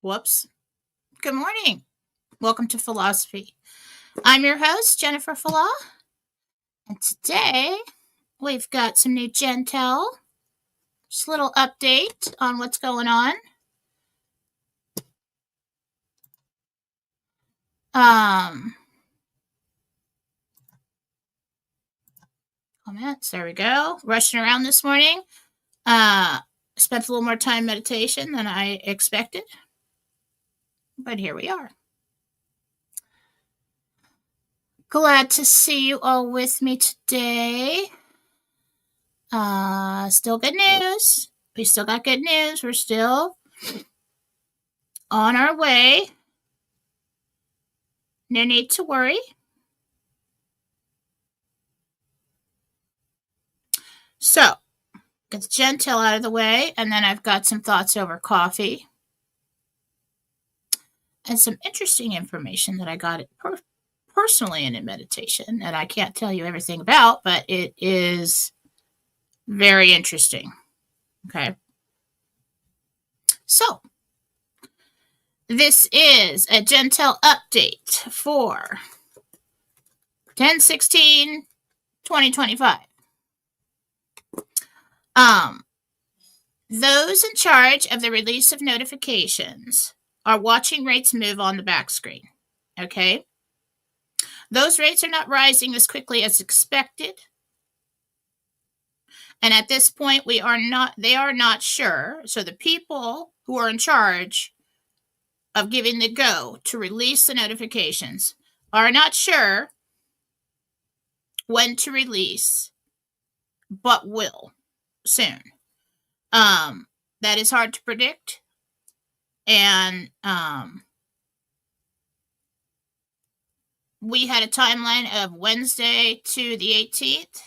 Whoops. Good morning. Welcome to Fallawsophy. I'm your host, Jennifer Fallaw, and today we've got some new Jentel. Just a little update on what's going on. Comments. There we go. Rushing around this morning. Spent a little more time meditation than I expected, but here we are. Glad to see you all with me today. Still good news. We still got good news. We're still on our way. No need to worry. So, get the Jentel out of the way, and then I've got some thoughts over coffee and some interesting information that I got personally in a meditation, and I can't tell you everything about, but it is very interesting. Okay. So, this is a Jentel update for 10/16/2025. Those in charge of the release of notifications are watching rates move on the back screen. Okay? Those rates are not rising as quickly as expected. And at this point, they are not sure. So the people who are in charge of giving the go to release the notifications are not sure when to release, but will soon. That is hard to predict. And we had a timeline of Wednesday to the 18th.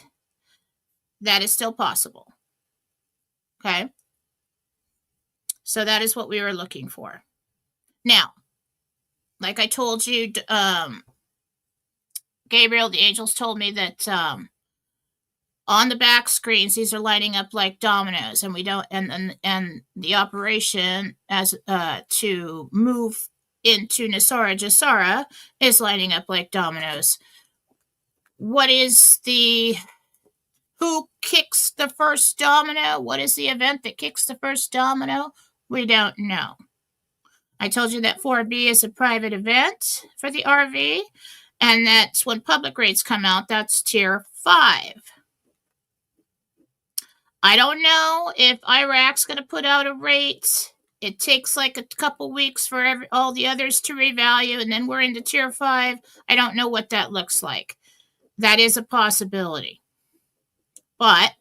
That is still possible. Okay. So that is what we were looking for. Now, like I told you, Gabriel, the angels told me that on the back screens, these are lining up like dominoes, and we don't, and the operation as to move into Nasara Jasara is lining up like dominoes. What is who kicks the first domino? What is the event that kicks the first domino? We don't know. I told you that 4B is a private event for the RV, and that's when public rates come out. That's tier 5. I don't know if Iraq's going to put out a rate. It takes like a couple weeks for all the others to revalue, and then we're into tier 5. I don't know what that looks like. That is a possibility. But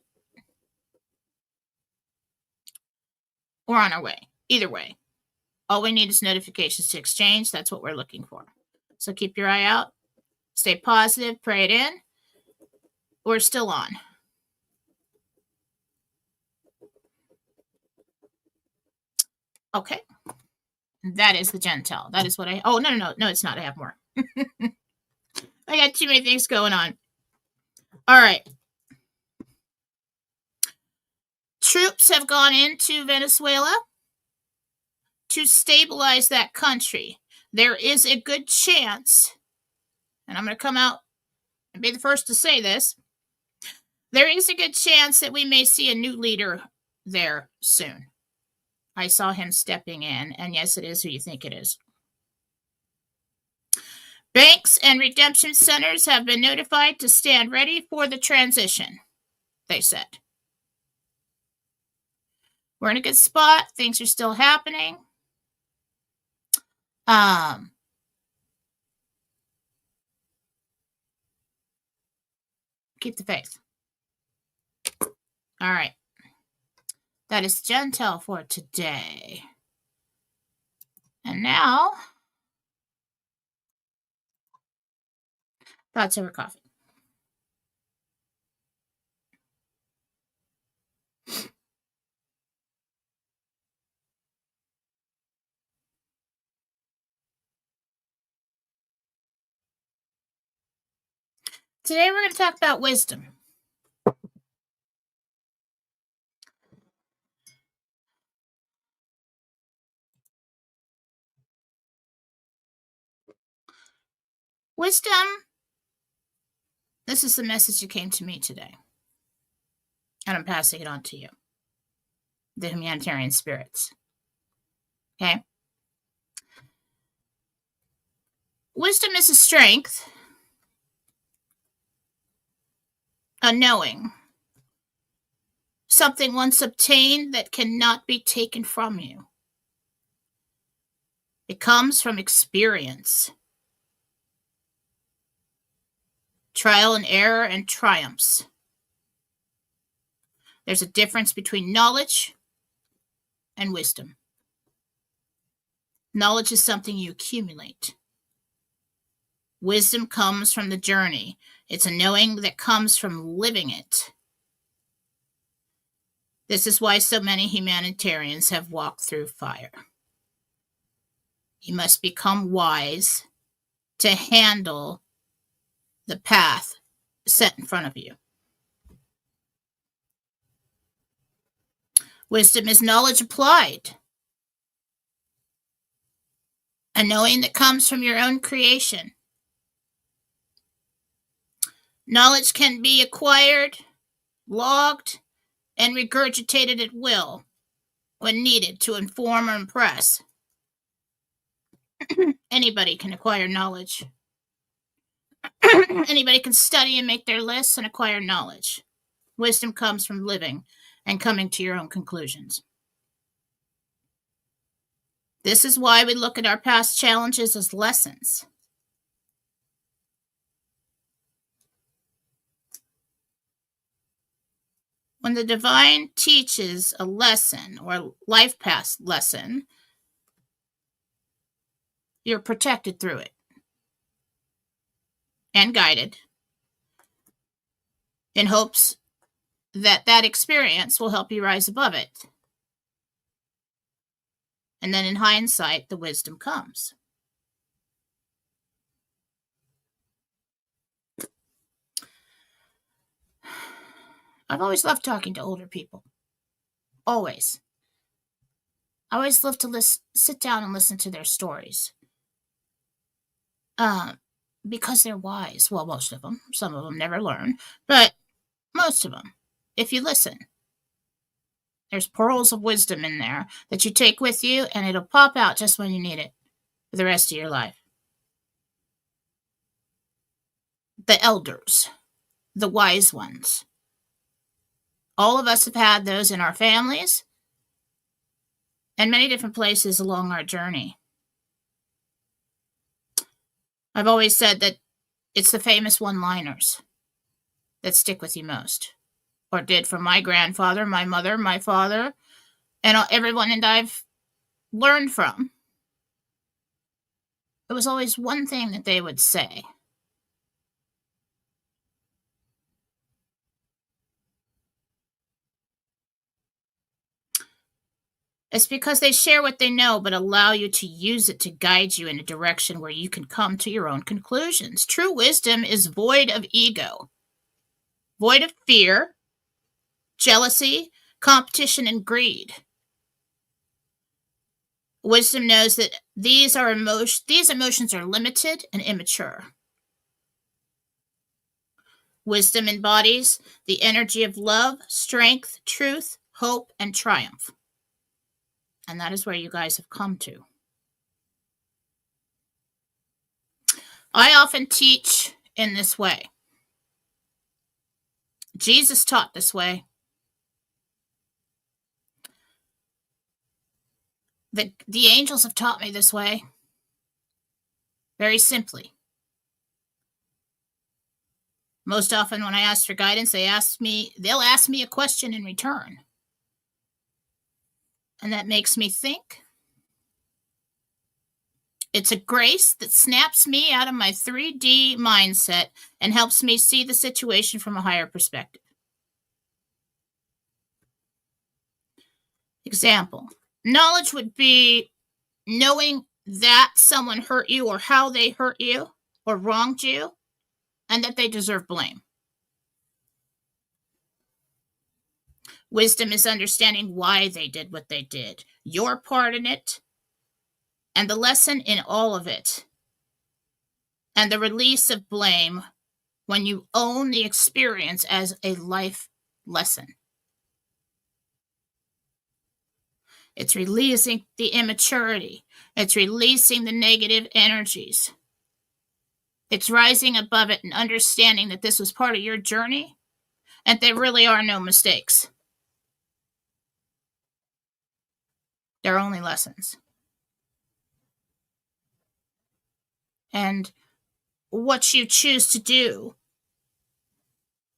we're on our way. Either way. All we need is notifications to exchange. That's what we're looking for. So keep your eye out. Stay positive. Pray it in. We're still on. Okay. That is the Jentel. That is what oh, no, it's not. I have more. I got too many things going on. All right. Troops have gone into Venezuela to stabilize that country. There is a good chance, and I'm going to come out and be the first to say this, there is a good chance that we may see a new leader there soon. I saw him stepping in, and yes, it is who you think it is. Banks and redemption centers have been notified to stand ready for the transition, they said. We're in a good spot. Things are still happening. Keep the faith. All right. That is Jentel for today. And now, thoughts over coffee. Today we're going to talk about wisdom. Wisdom, this is the message that came to me today, and I'm passing it on to you, the humanitarian spirits. Okay? Wisdom is a strength, a knowing, something once obtained that cannot be taken from you. It comes from experience, trial and error, and triumphs. There's a difference between knowledge and wisdom. Knowledge is something you accumulate. Wisdom comes from the journey. It's a knowing that comes from living it. This is why so many humanitarians have walked through fire. You must become wise to handle the path set in front of you. Wisdom is knowledge applied, a knowing that comes from your own creation. Knowledge can be acquired, logged, and regurgitated at will when needed to inform or impress. Anybody can acquire knowledge. Anybody can study and make their lists and acquire knowledge. Wisdom comes from living and coming to your own conclusions. This is why we look at our past challenges as lessons. When the divine teaches a lesson or life path lesson, you're protected through it and guided in hopes that that experience will help you rise above it. And then in hindsight, the wisdom comes. I've always loved talking to older people. Always. I always love to sit down and listen to their stories. Because they're wise. Well, most of them. Some of them never learn. But most of them. If you listen. There's pearls of wisdom in there that you take with you, and it'll pop out just when you need it for the rest of your life. The elders. The wise ones. All of us have had those in our families and many different places along our journey. I've always said that it's the famous one-liners that stick with you most, or did for my grandfather, my mother, my father, and everyone that I've learned from. It was always one thing that they would say. It's because they share what they know, but allow you to use it to guide you in a direction where you can come to your own conclusions. True wisdom is void of ego, void of fear, jealousy, competition, and greed. Wisdom knows that these emotions are limited and immature. Wisdom embodies the energy of love, strength, truth, hope, and triumph. And that is where you guys have come to. I often teach in this way. Jesus taught this way. The angels have taught me this way. Very simply. Most often when I ask for guidance, they'll ask me a question in return. And that makes me think. It's a grace that snaps me out of my 3D mindset and helps me see the situation from a higher perspective. Example. Knowledge would be knowing that someone hurt you or how they hurt you or wronged you and that they deserve blame. Wisdom is understanding why they did what they did, your part in it, and the lesson in all of it. and the release of blame when you own the experience as a life lesson. It's releasing the immaturity. It's releasing the negative energies. It's rising above it and understanding that this was part of your journey and there really are no mistakes. They're only lessons. And what you choose to do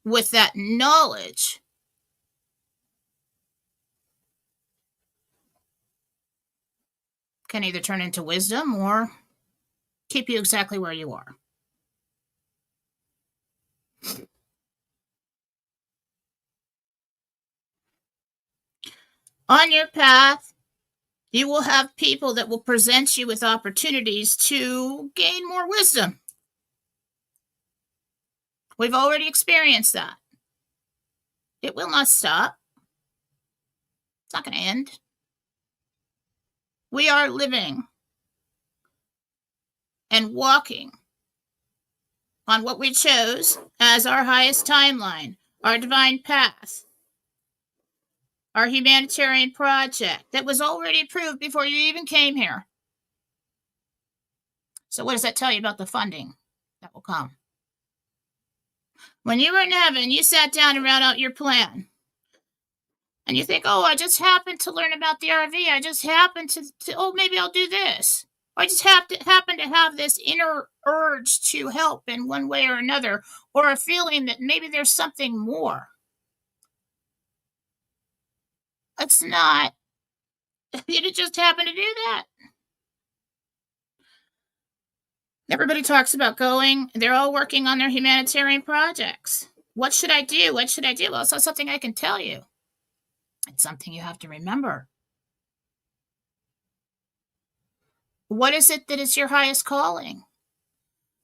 with that knowledge can either turn into wisdom or keep you exactly where you are. On your path, you will have people that will present you with opportunities to gain more wisdom. We've already experienced that. It will not stop. It's not going to end. We are living and walking on what we chose as our highest timeline, our divine path, our humanitarian project that was already approved before you even came here. So what does that tell you about the funding that will come? When you were in heaven, you sat down and wrote out your plan. And you think, oh, I just happened to learn about the RV. I just happened to oh, maybe I'll do this. Or I just happen to have this inner urge to help in one way or another, or a feeling that maybe there's something more. It's not. You just happen to do that. Everybody talks about going. They're all working on their humanitarian projects. What should I do? What should I do? Well, it's not something I can tell you. It's something you have to remember. What is it that is your highest calling?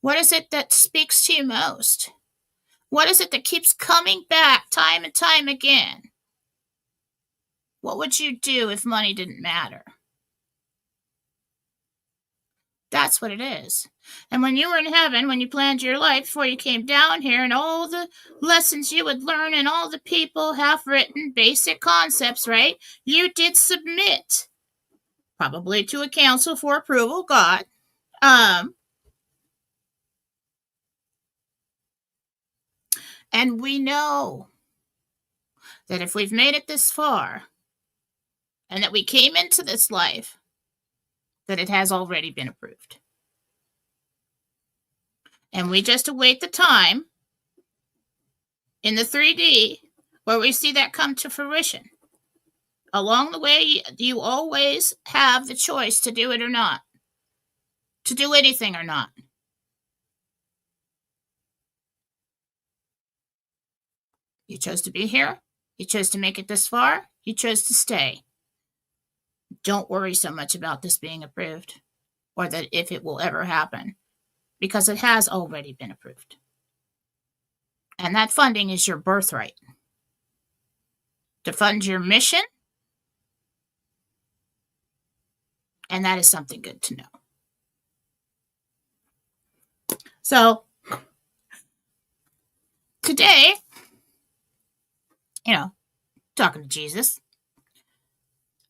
What is it that speaks to you most? What is it that keeps coming back time and time again? What would you do if money didn't matter? That's what it is. And when you were in heaven, when you planned your life before you came down here, and all the lessons you would learn and all the people have written basic concepts, right? You did submit, probably to a council for approval, God. And we know that if we've made it this far and that we came into this life, that it has already been approved. And we just await the time in the 3D where we see that come to fruition. Along the way, you always have the choice to do it or not, to do anything or not. You chose to be here. You chose to make it this far. You chose to stay. Don't worry so much about this being approved or that if it will ever happen, because it has already been approved. And that funding is your birthright to fund your mission. And that is something good to know. So today, talking to Jesus,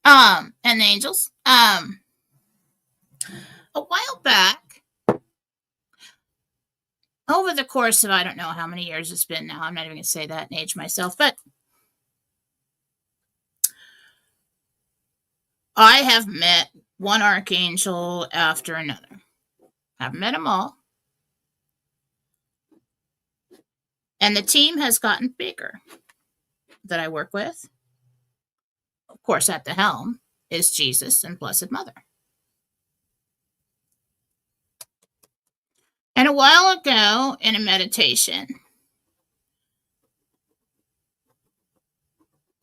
and the angels, a while back, over the course of, I don't know how many years it's been now, I'm not even going to say that and age myself, but I have met one archangel after another. I've met them all. And the team has gotten bigger that I work with. Of course, at the helm is Jesus and Blessed Mother. And a while ago in a meditation,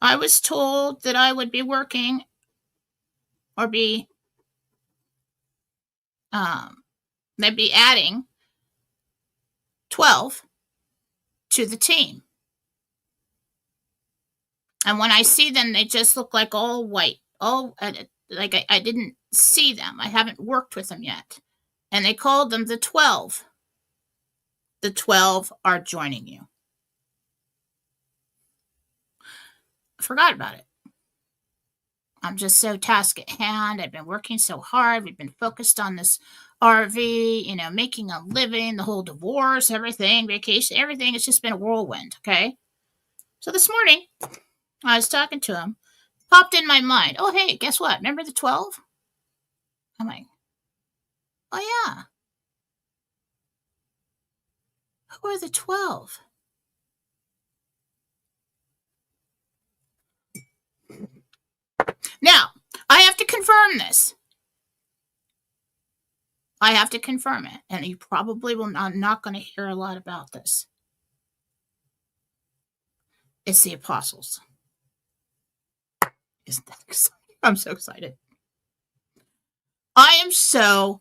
I was told that I would be working or they'd be adding 12 to the team. And when I see them, they just look like all white, all like I didn't see them. I haven't worked with them yet. And they called them the 12 the 12 are joining you. I forgot about it. I'm just so task at hand. I've been working so hard. We've been focused on this RV, making a living, the whole divorce, everything, vacation, everything. It's just been a whirlwind. Okay. So this morning, I was talking to him, popped in my mind. Oh, hey, guess what? Remember the 12? I'm like, oh, yeah. Who are the 12? Now, I have to confirm this. I have to confirm it. And you probably will not going to hear a lot about this. It's the apostles. Isn't that exciting? I'm so excited. I am so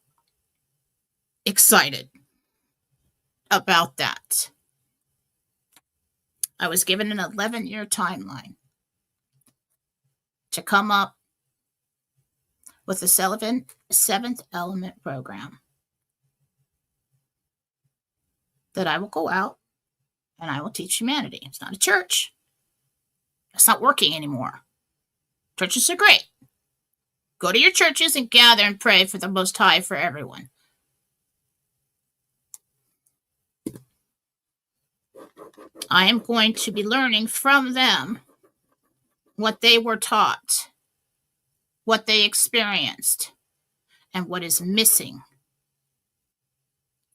excited about that. I was given an 11-year timeline to come up with the seventh element program that I will go out and I will teach humanity. It's not a church. It's not working anymore. Churches are great. Go to your churches and gather and pray for the Most High for everyone. I am going to be learning from them what they were taught, what they experienced, and what is missing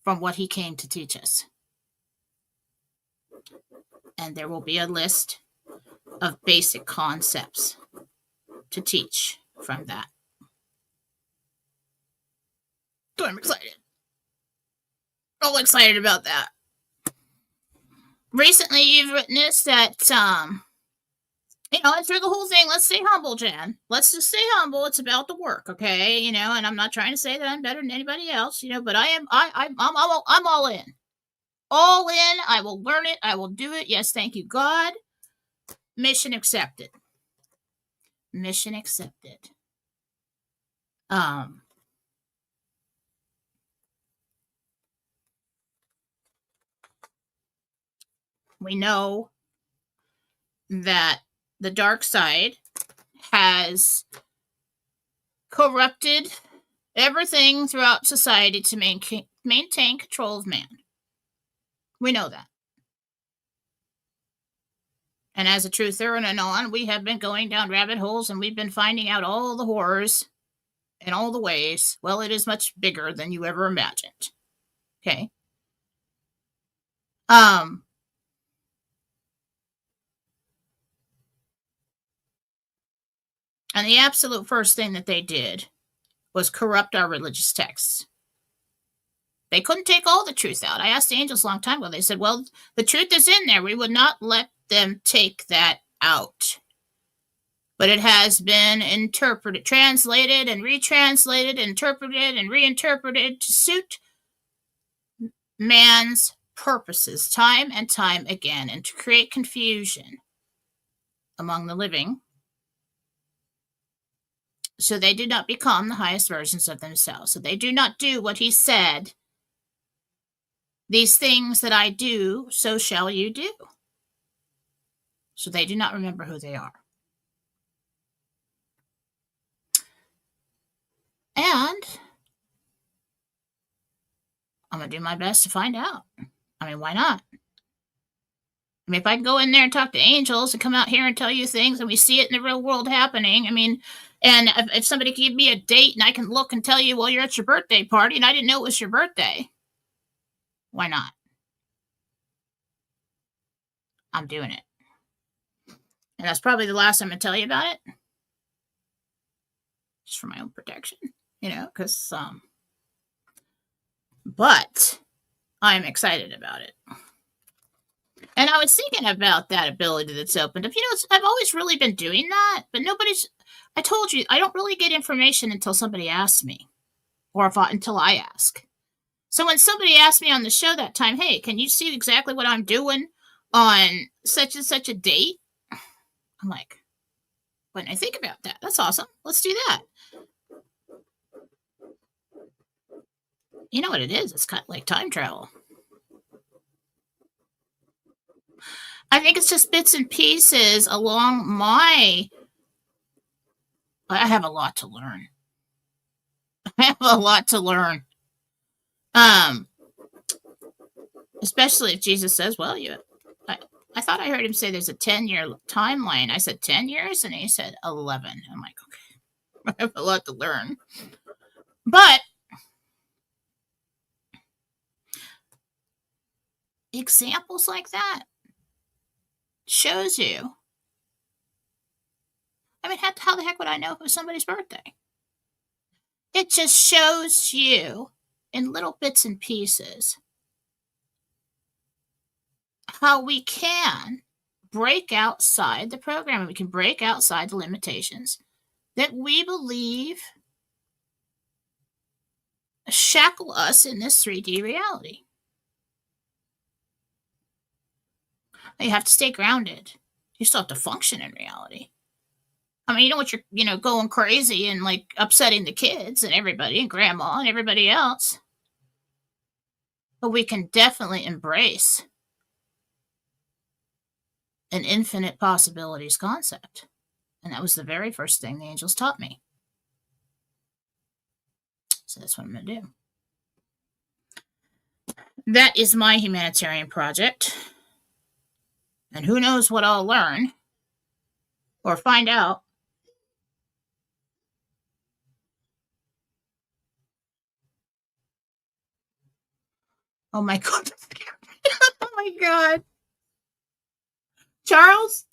from what he came to teach us. And there will be a list of basic concepts to teach from that. So I'm excited. All excited about that. Recently, you've witnessed that, and through the whole thing, let's stay humble, Jen. Let's just stay humble. It's about the work, okay? And I'm not trying to say that I'm better than anybody else, but I'm all in. All in. I will learn it. I will do it. Yes, thank you, God. Mission accepted. Mission accepted. We know that the dark side has corrupted everything throughout society to maintain control of man. We know that. And as a truther and anon, we have been going down rabbit holes and we've been finding out all the horrors and all the ways. Well, it is much bigger than you ever imagined. Okay. And the absolute first thing that they did was corrupt our religious texts. They couldn't take all the truth out. I asked the angels a long time ago. They said, well, the truth is in there. We would not let them take that out. But it has been interpreted, translated and retranslated, interpreted and reinterpreted to suit man's purposes time and time again, and to create confusion among the living, so they do not become the highest versions of themselves. So they do not do what he said. These things that I do, so shall you do. So they do not remember who they are. And I'm going to do my best to find out. I mean, why not? I mean, if I can go in there and talk to angels and come out here and tell you things and we see it in the real world happening, I mean, and if somebody can give me a date and I can look and tell you, well, you're at your birthday party and I didn't know it was your birthday, why not? I'm doing it. And that's probably the last I'm going to tell you about it. Just for my own protection, because, but I'm excited about it. And I was thinking about that ability that's opened up. I've always really been doing that, but I told you, I don't really get information until somebody asks me, or until I ask. So when somebody asked me on the show that time, hey, can you see exactly what I'm doing on such and such a date? I'm like, when I think about that, that's awesome. Let's do that. You know what it is? It's kind of like time travel. I think it's just bits and pieces along my. I have a lot to learn. I have a lot to learn. Um, Especially if Jesus says, "Well, I, I thought I heard him say there's a 10-year timeline." I said 10 years, and he said 11. I'm like, okay, I have a lot to learn. But examples like that shows you. I mean, how the heck would I know if it was somebody's birthday? It just shows you in little bits and pieces how we can break outside the program and we can break outside the limitations that we believe shackle us in this 3D reality. You have to stay grounded. You still have to function in reality. I mean, you know what, you're going crazy and like upsetting the kids and everybody and grandma and everybody else. But we can definitely embrace an infinite possibilities concept. And that was the very first thing the angels taught me. So that's what I'm going to do. That is my humanitarian project. And who knows what I'll learn or find out. Oh my God. Oh my God. Charles,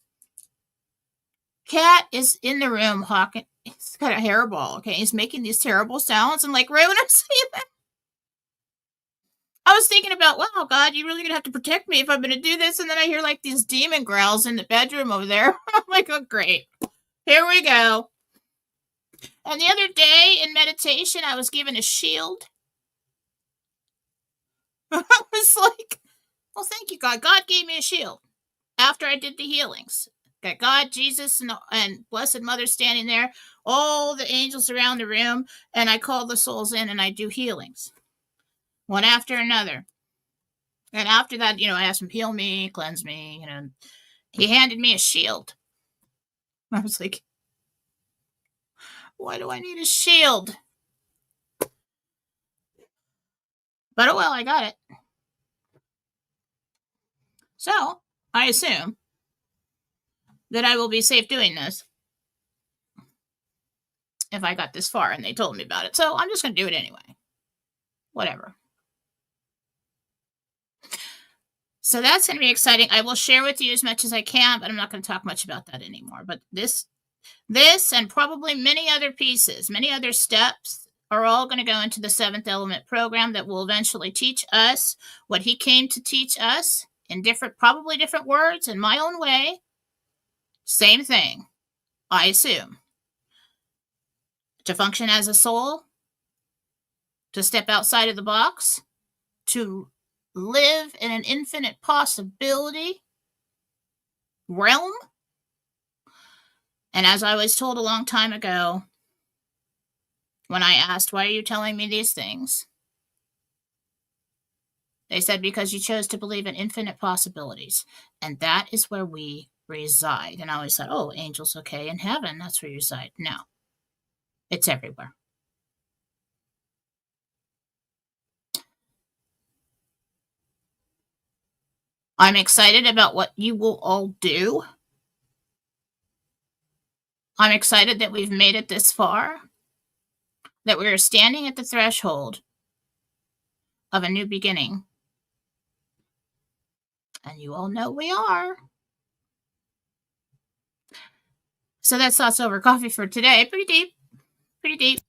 cat is in the room hawking. He's got a hairball. Okay. He's making these terrible sounds. And like right when I'm saying that, I was thinking about, wow, God, you're really going to have to protect me if I'm going to do this. And then I hear like these demon growls in the bedroom over there. I'm like, oh, great. Here we go. And the other day in meditation, I was given a shield. I was like, well, thank you, God. God gave me a shield after I did the healings. Got God, Jesus, and Blessed Mother standing there, all the angels around the room, and I call the souls in and I do healings, one after another. And after that, I asked him, heal me, cleanse me, he handed me a shield. I was like, why do I need a shield? But oh well, I got it. So I assume that I will be safe doing this if I got this far and they told me about it. So I'm just going to do it anyway. Whatever. So that's going to be exciting. I will share with you as much as I can, but I'm not going to talk much about that anymore. But this and probably many other pieces, many other steps are all going to go into the seventh element program that will eventually teach us what he came to teach us in probably different words, in my own way. Same thing, I assume. To function as a soul, to step outside of the box, to live in an infinite possibility realm. And as I was told a long time ago, when I asked, why are you telling me these things? They said, because you chose to believe in infinite possibilities. And that is where we reside. And I always thought, oh, angels, okay, in heaven, that's where you reside. No, it's everywhere. I'm excited about what you will all do. I'm excited that we've made it this far, that we are standing at the threshold of a new beginning. And you all know we are. So that's Thoughts Over Coffee for today. Pretty deep.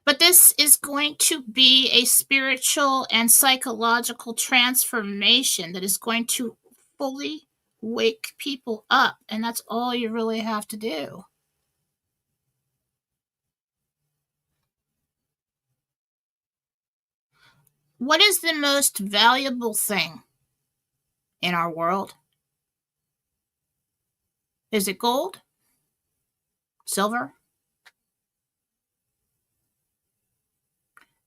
But this is going to be a spiritual and psychological transformation that is going to fully wake people up. And that's all you really have to do. What is the most valuable thing in our world? Is it gold? Silver?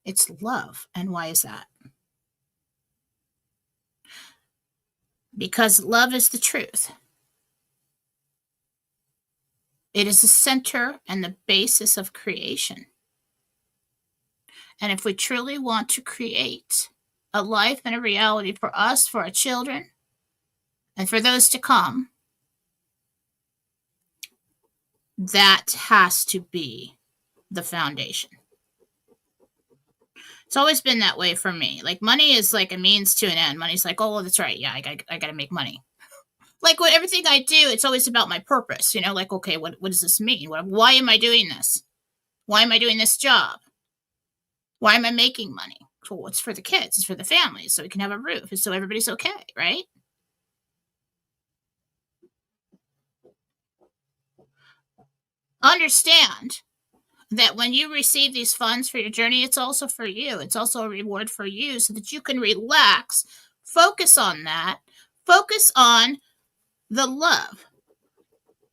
It's love. And why is that? because love is the truth. It is the center and the basis of creation. And if we truly want to create a life and a reality for us, for our children, and for those to come, that has to be the foundation. It's always been that way for me. Like, money is like a means to an end. Money's like, oh, well, that's right. Yeah, I got to make money. Like, with everything I do, it's always about my purpose. You know, like, okay, what does this mean? Why am I doing this? Why am I doing this job? Why am I making money? Well, it's for the kids. It's for the families, so we can have a roof, and so everybody's okay, right? Understand that when you receive these funds for your journey, it's also for you. It's also a reward for you so that you can relax, focus on that, focus on the love.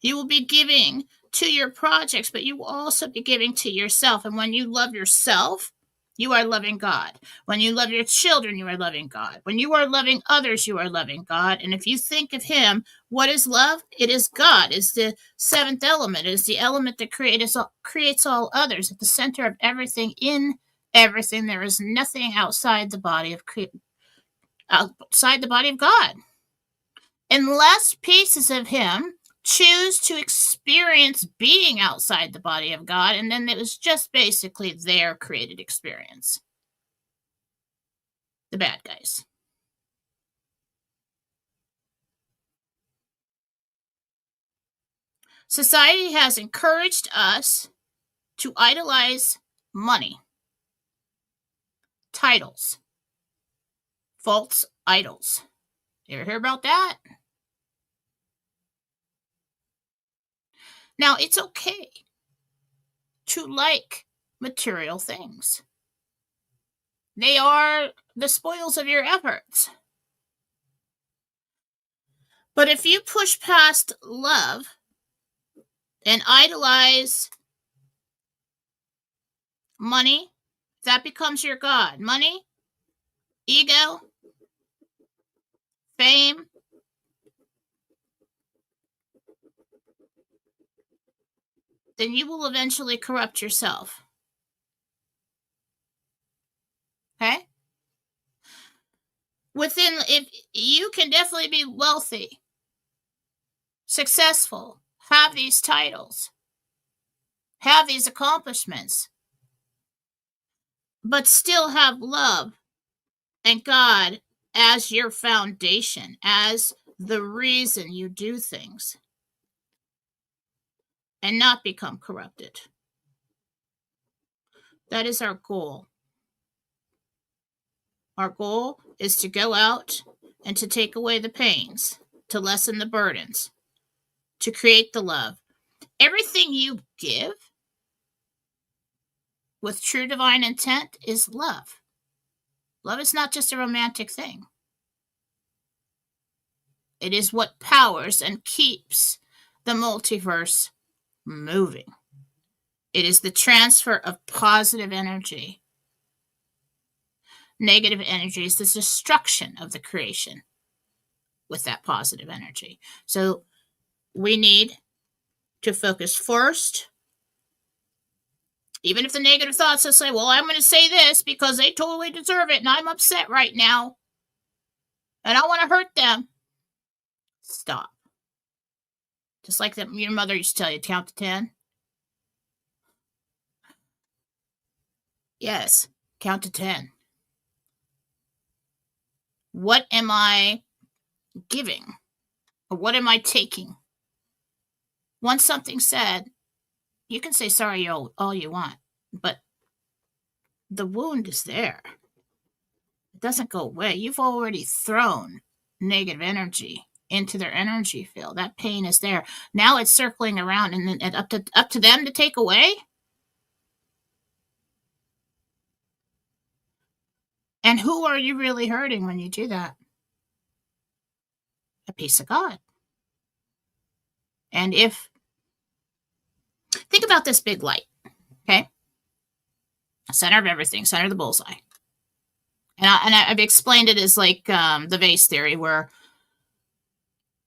You will be giving to your projects, but you will also be giving to yourself. And when you love yourself, you are loving God. When you love your children, you are loving God. When you are loving others, you are loving God. And if you think of Him, what is love? It is God. It's the seventh element. It is the element that creates all others at the center of everything, in everything. There is nothing outside the body of God. Unless pieces of Him choose to experience being outside the body of God, and then it was just basically their created experience. The bad guys. Society has encouraged us to idolize money, titles, false idols. You ever hear about that? Now, it's okay to like material things. They are the spoils of your efforts. But if you push past love and idolize money, that becomes your God. Money, ego, fame, then you will eventually corrupt yourself. Okay? If you can definitely be wealthy, successful, have these titles, have these accomplishments, but still have love and God as your foundation, as the reason you do things, and not become corrupted. That is our goal. Our goal is to go out and to take away the pains, to lessen the burdens, to create the love. Everything you give with true divine intent is love. Love is not just a romantic thing. It is what powers and keeps the multiverse moving. It is the transfer of positive energy. Negative energy is the destruction of the creation with that positive energy. So we need to focus first. Even if the negative thoughts will say, well, I'm going to say this because they totally deserve it and I'm upset right now and I want to hurt them. Stop. Just like that your mother used to tell you, count to 10. Yes, count to 10. What am I giving? Or what am I taking? Once something's said, you can say sorry all you want, but the wound is there. It doesn't go away. You've already thrown negative energy into their energy field. That pain is there. Now it's circling around and up to them to take away. And who are you really hurting when you do that? A piece of God. And think about this big light, okay? Center of everything, center of the bullseye. And I've explained it as like the vase theory, where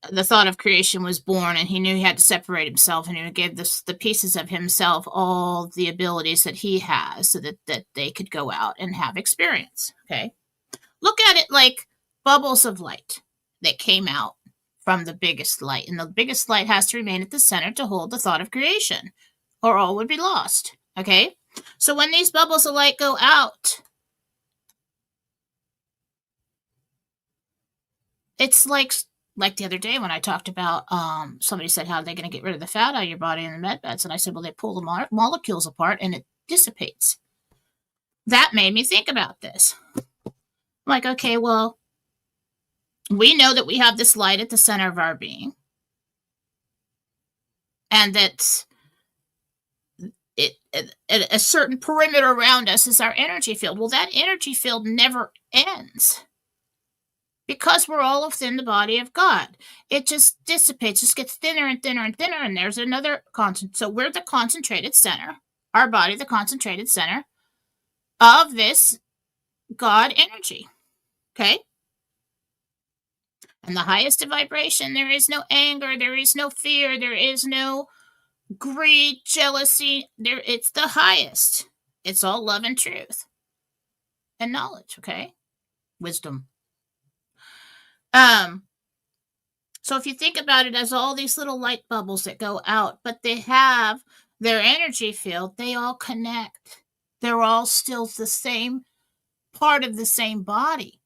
the thought of creation was born, and he knew he had to separate himself, and he would give the pieces of himself all the abilities that he has so that they could go out and have experience. Okay. Look at it like bubbles of light that came out from the biggest light, and the biggest light has to remain at the center to hold the thought of creation, or all would be lost. Okay. So when these bubbles of light go out, it's like the other day when I talked about, somebody said, how are they going to get rid of the fat out of your body in the med beds? And I said, well, they pull the molecules apart and it dissipates. That made me think about this. I'm like, okay, well, we know that we have this light at the center of our being, and that a certain perimeter around us is our energy field. Well, that energy field never ends, because we're all within the body of God. It just dissipates, just gets thinner and thinner and thinner, and there's another constant. So we're the concentrated center, our body, the concentrated center of this God energy. Okay? And the highest vibration, there is no anger, there is no fear, there is no greed, jealousy. It's the highest. It's all love and truth and knowledge, okay? Wisdom. So if you think about it as all these little light bubbles that go out, but they have their energy field, they all connect. They're all still the same part of the same body.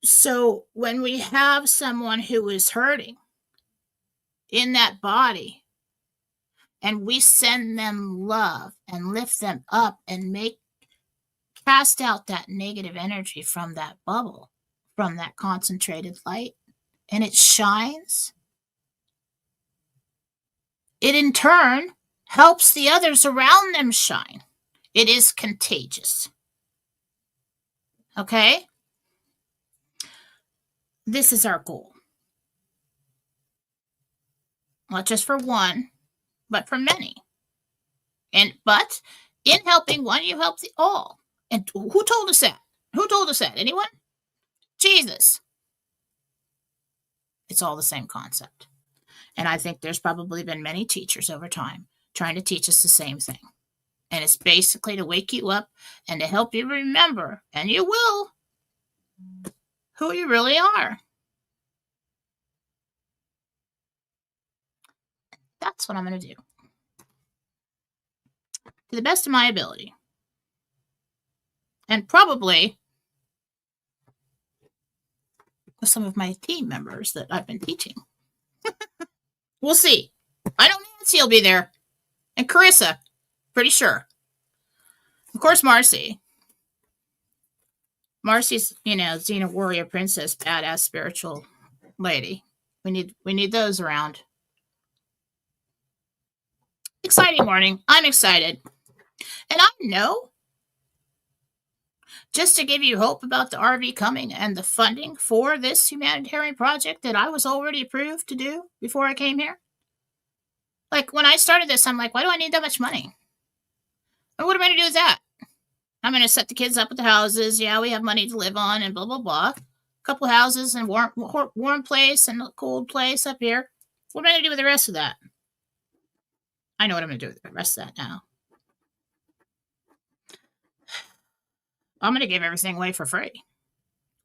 So when we have someone who is hurting in that body, and we send them love and lift them up and cast out that negative energy from that bubble, from that concentrated light, and it shines, it in turn helps the others around them shine. It is contagious. Okay? This is our goal. Not just for one, but for many. But in helping one, you help the all. And who told us that? Who told us that? Anyone? Jesus. It's all the same concept. And I think there's probably been many teachers over time trying to teach us the same thing. And it's basically to wake you up and to help you remember, and you will, who you really are. That's what I'm going to do, to the best of my ability. And probably with some of my team members that I've been teaching. We'll see. I know Nancy will be there. And Carissa, pretty sure. Of course, Marcy's, Xena warrior princess, badass spiritual lady. We need those around. Exciting morning. I'm excited. And I know, just to give you hope about the RV coming and the funding for this humanitarian project that I was already approved to do before I came here. Like, when I started this, I'm like, why do I need that much money? And what am I going to do with that? I'm going to set the kids up with the houses. Yeah, we have money to live on and blah, blah, blah. A couple houses and warm place and a cold place up here. What am I going to do with the rest of that? I know what I'm going to do with the rest of that now. I'm going to give everything away for free.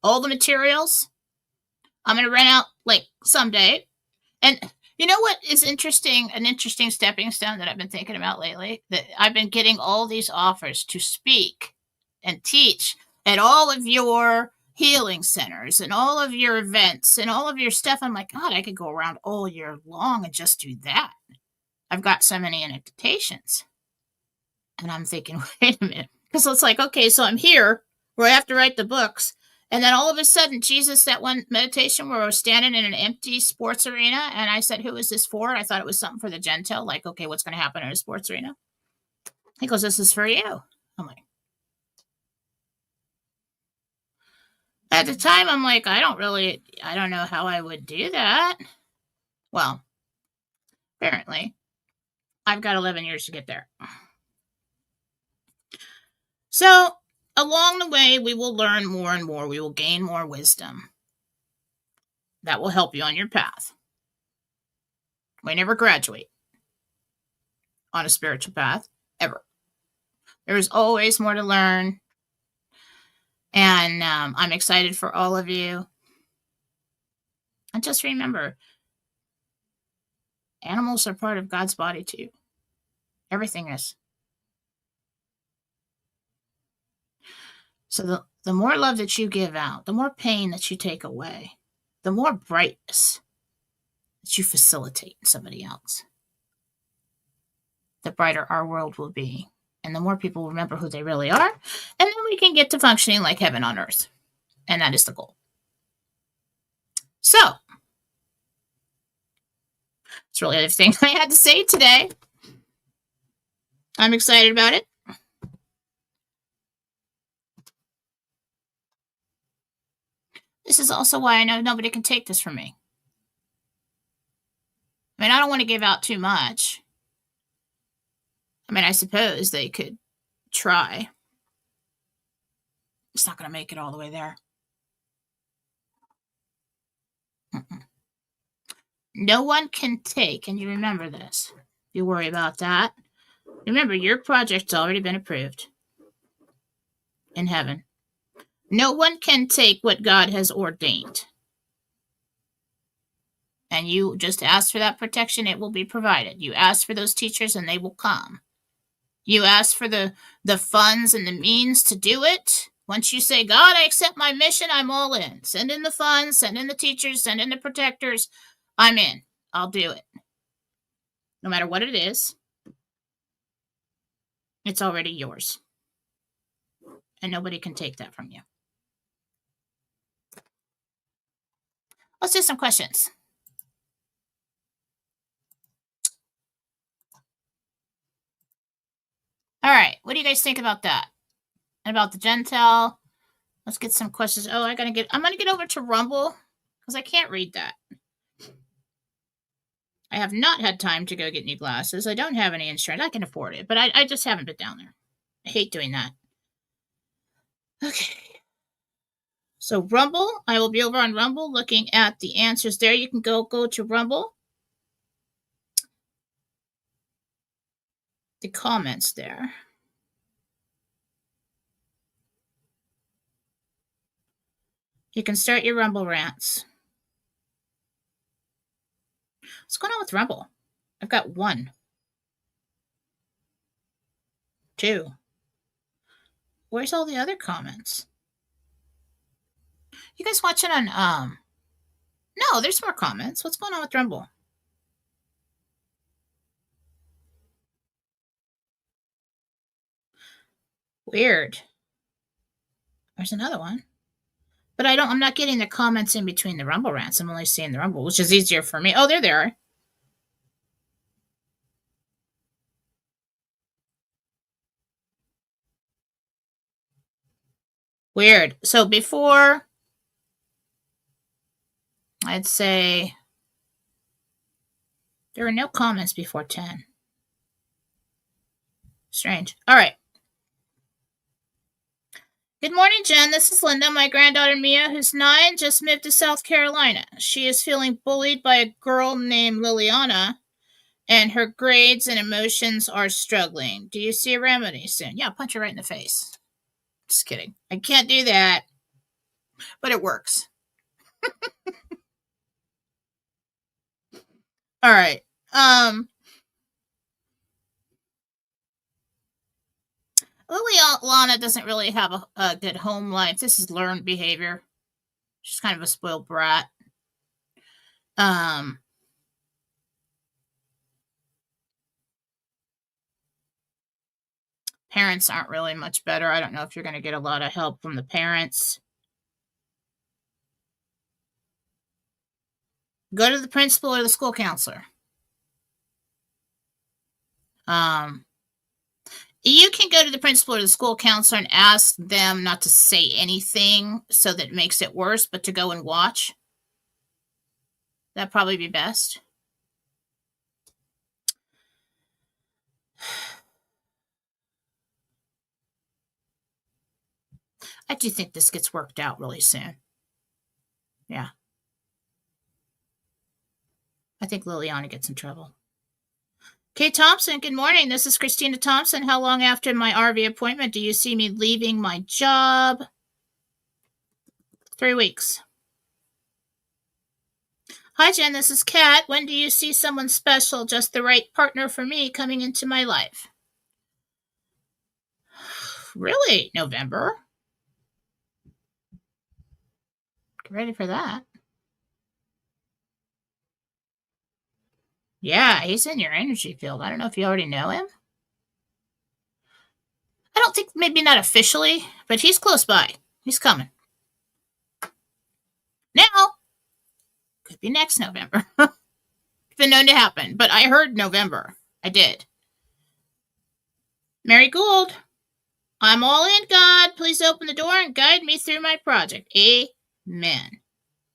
All the materials, I'm going to rent out, like, someday. And you know what is interesting? An interesting stepping stone that I've been thinking about lately? That I've been getting all these offers to speak and teach at all of your healing centers and all of your events and all of your stuff. I'm like, God, I could go around all year long and just do that. I've got so many invitations. And I'm thinking, wait a minute. Because it's like, okay, so I'm here where I have to write the books. And then all of a sudden, Jesus, that one meditation where I was standing in an empty sports arena. And I said, who is this for? I thought it was something for the Jentel. Like, okay, what's going to happen in a sports arena? He goes, this is for you. I'm like, at the time, I'm like, I don't know how I would do that. Well, apparently, I've got 11 years to get there. So along the way, we will learn more and more. We will gain more wisdom. That will help you on your path. We never graduate on a spiritual path, ever. There is always more to learn. And I'm excited for all of you. And just remember, animals are part of God's body too. Everything is. So the more love that you give out, the more pain that you take away, the more brightness that you facilitate in somebody else, the brighter our world will be. And the more people remember who they really are, and then we can get to functioning like heaven on earth. And that is the goal. So, that's really everything I had to say today. I'm excited about it. This is also why I know nobody can take this from me. I mean, I don't want to give out too much. I mean, I suppose they could try. It's not going to make it all the way there. No one can take, and you remember this. You worry about that. Remember, your project's already been approved in heaven. No one can take what God has ordained. And you just ask for that protection, it will be provided. You ask for those teachers, and they will come. You ask for the funds and the means to do it. Once you say, God, I accept my mission, I'm all in. Send in the funds, send in the teachers, send in the protectors. I'm in. I'll do it. No matter what it is, it's already yours. And nobody can take that from you. Let's do some questions. All right. What do you guys think about that? And about the Jentel? Let's get some questions. Oh, I'm going to get over to Rumble because I can't read that. I have not had time to go get new glasses. I don't have any insurance. I can afford it, but I just haven't been down there. I hate doing that. Okay. So Rumble, I will be over on Rumble looking at the answers there. You can go to Rumble. The comments there. You can start your Rumble rants. What's going on with Rumble? I've got 1, 2. Where's all the other comments? You guys watching on no, there's more comments. What's going on with Rumble? Weird. There's another one. But I'm not getting the comments in between the Rumble rants. I'm only seeing the Rumble, which is easier for me. Oh, there they are. Weird. So before, I'd say there were no comments before 10. Strange. All right. Good morning, Jen. This is Linda. My granddaughter Mia, who's 9, just moved to South Carolina. She is feeling bullied by a girl named Liliana, and her grades and emotions are struggling. Do you see a remedy soon? Yeah, punch her right in the face. Just kidding. I can't do that, but it works. All right. Liliana doesn't really have a good home life. This is learned behavior. She's kind of a spoiled brat. Parents aren't really much better. I don't know if you're going to get a lot of help from the parents. Go to the principal or the school counselor. You can go to the principal or the school counselor and ask them not to say anything so that it makes it worse, but to go and watch. That'd probably be best. I do think this gets worked out really soon. Yeah. I think Liliana gets in trouble. Kate Thompson, good morning. This is Christina Thompson. How long after my RV appointment do you see me leaving my job? 3 weeks. Hi, Jen. This is Kat. When do you see someone special, just the right partner for me, coming into my life? Really? November? Get ready for that. Yeah, he's in your energy field. I don't know if you already know him. I don't think, maybe not officially, but he's close by. He's coming. Now, could be next November. It's been known to happen, but I heard November. I did. Mary Gould, I'm all in, God. Please open the door and guide me through my project. Amen.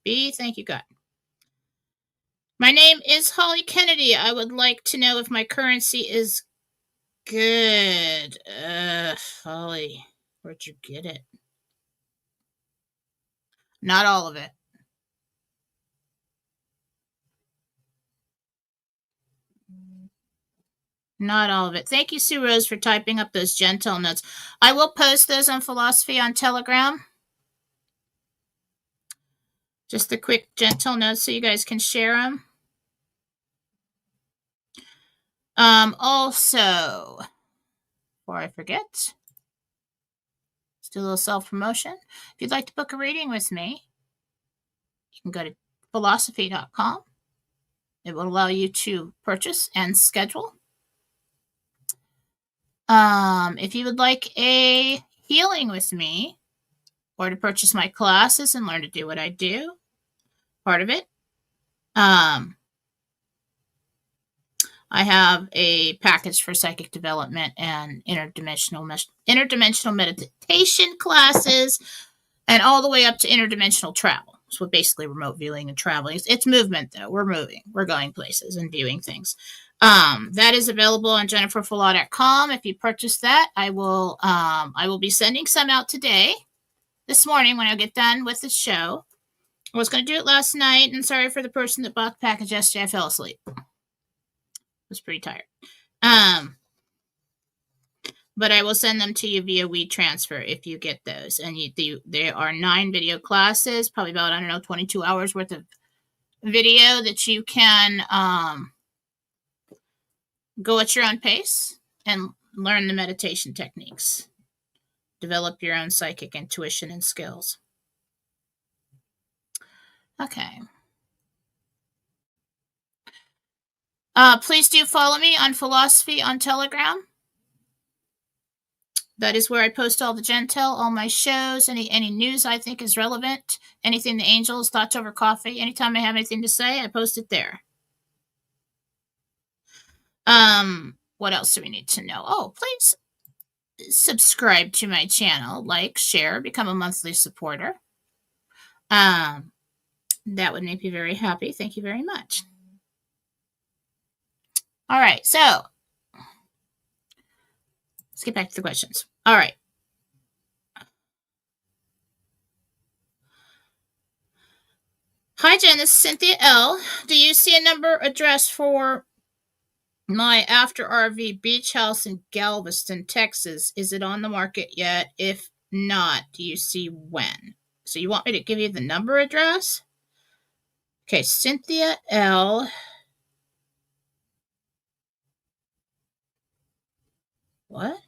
B, thank you, God. My name is Holly Kennedy. I would like to know if my currency is good. Holly, where'd you get it? Not all of it. Not all of it. Thank you, Sue Rose, for typing up those Jentel notes. I will post those on Fallawsophy on Telegram. Just the quick Jentel notes so you guys can share them. Also, before I forget, let's do a little self-promotion. If you'd like to book a reading with me, you can go to Fallawsophy.com. It will allow you to purchase and schedule. If you would like a healing with me, or to purchase my classes and learn to do what I do, part of it, I have a package for psychic development and interdimensional meditation classes, and all the way up to interdimensional travel. So basically remote viewing and traveling. It's movement, though. We're moving. We're going places and viewing things. That is available on jenniferfallaw.com. If you purchase that, I will be sending some out today, this morning, when I get done with the show. I was going to do it last night, and sorry for the person that bought the package yesterday. I fell asleep. I was pretty tired. But I will send them to you via WeTransfer if you get those. And there are 9 video classes, probably about, 22 hours worth of video that you can go at your own pace and learn the meditation techniques. Develop your own psychic intuition and skills. Okay. Please do follow me on Fallawsophy on Telegram. That is where I post all the Jentel, all my shows, any news I think is relevant, anything the angels, thoughts over coffee. Anytime I have anything to say, I post it there. What else do we need to know? Oh, please subscribe to my channel, like, share, become a monthly supporter. That would make me very happy. Thank you very much. All right, so let's get back to the questions. All right. Hi, Jen. This is Cynthia L. Do you see a number address for my after RV beach house in Galveston, Texas? Is it on the market yet? If not, do you see when? So you want me to give you the number address? Okay, Cynthia L. What?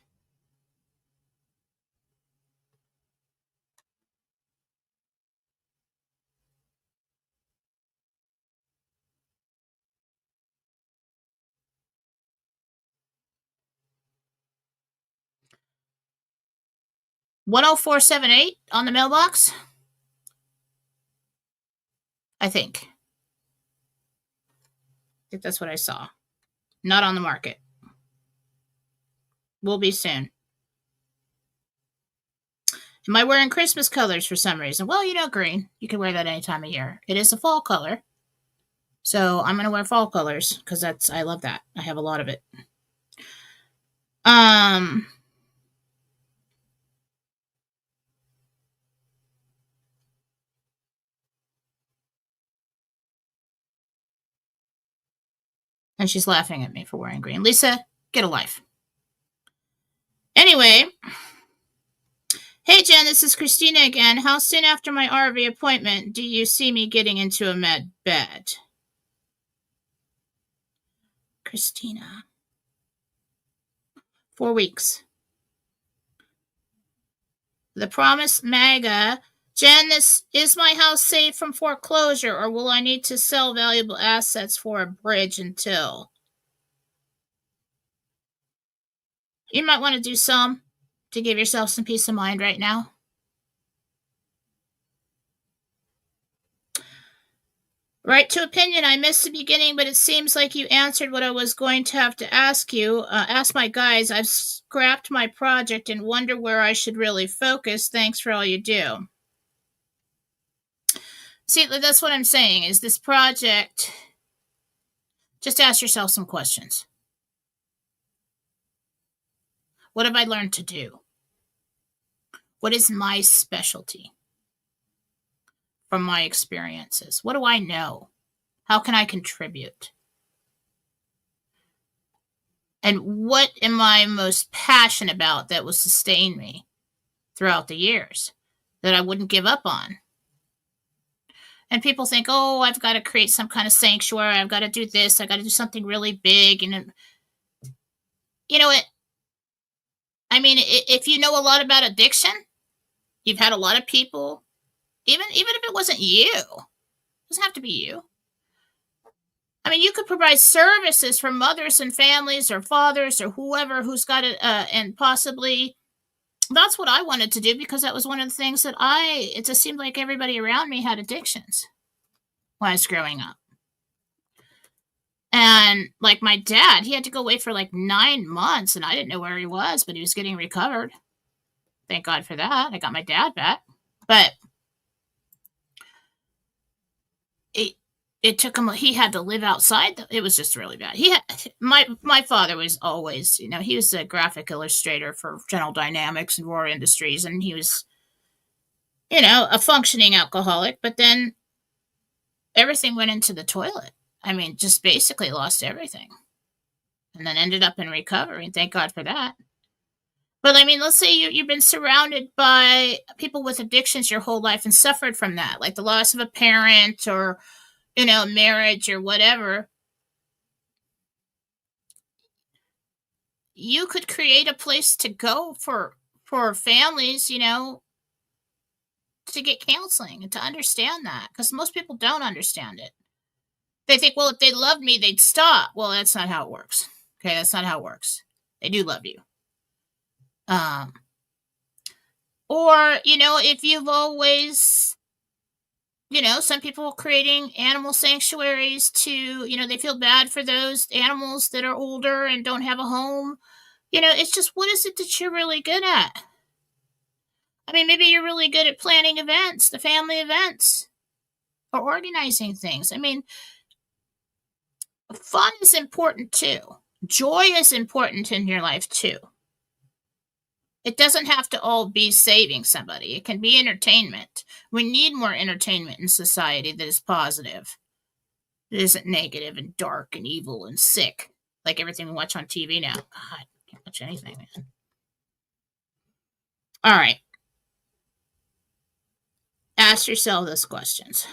$10478 on the mailbox? I think that's what I saw. Not on the market. Will be soon. Am I wearing Christmas colors for some reason? Well, green. You can wear that any time of year. It is a fall color. So I'm going to wear fall colors because I love that. I have a lot of it. And she's laughing at me for wearing green. Lisa, get a life. Anyway, hey Jen, this is Christina again. How soon after my RV appointment do you see me getting into a med bed? Christina. 4 weeks. The Promise MAGA. Jen, is my house safe from foreclosure, or will I need to sell valuable assets for a bridge until? You might want to do some to give yourself some peace of mind right now. Right to opinion, I missed the beginning, but it seems like you answered what I was going to have to ask you. Ask my guys. I've scrapped my project and wonder where I should really focus. Thanks for all you do. See, that's what I'm saying, is this project, just ask yourself some questions. What have I learned to do? What is my specialty from my experiences? What do I know? How can I contribute? And what am I most passionate about that will sustain me throughout the years, that I wouldn't give up on? And people think, oh, I've got to create some kind of sanctuary. I've got to do this. I've got to do something really big. And you know what? I mean, if you know a lot about addiction, you've had a lot of people, even if it wasn't you, it doesn't have to be you. I mean, you could provide services for mothers and families or fathers or whoever who's got it, and possibly that's what I wanted to do, because that was one of the things that it just seemed like everybody around me had addictions when I was growing up. And like my dad, he had to go away for like 9 months, and I didn't know where he was, but he was getting recovered. Thank God for that. I got my dad back. But it took him, he had to live outside. It was just really bad. My father was always, he was a graphic illustrator for General Dynamics and Roar Industries, and he was, a functioning alcoholic, but then everything went into the toilet. I mean, just basically lost everything. And then ended up in recovery. Thank God for that. But I mean, let's say you've been surrounded by people with addictions your whole life and suffered from that, like the loss of a parent or, marriage or whatever. You could create a place to go for families, to get counseling and to understand that, because most people don't understand it. They think, well, if they loved me, they'd stop. Well, that's not how it works. Okay, that's not how it works. They do love you. Or, if you've always, some people creating animal sanctuaries to, they feel bad for those animals that are older and don't have a home. It's just, what is it that you're really good at? I mean, maybe you're really good at planning events, the family events, or organizing things. I mean, fun is important too. Joy is important in your life too. It doesn't have to all be saving somebody. It can be entertainment. We need more entertainment in society that is positive. It isn't negative and dark and evil and sick, like everything we watch on TV now. God, I can't watch anything, man. All right. Ask yourself those questions.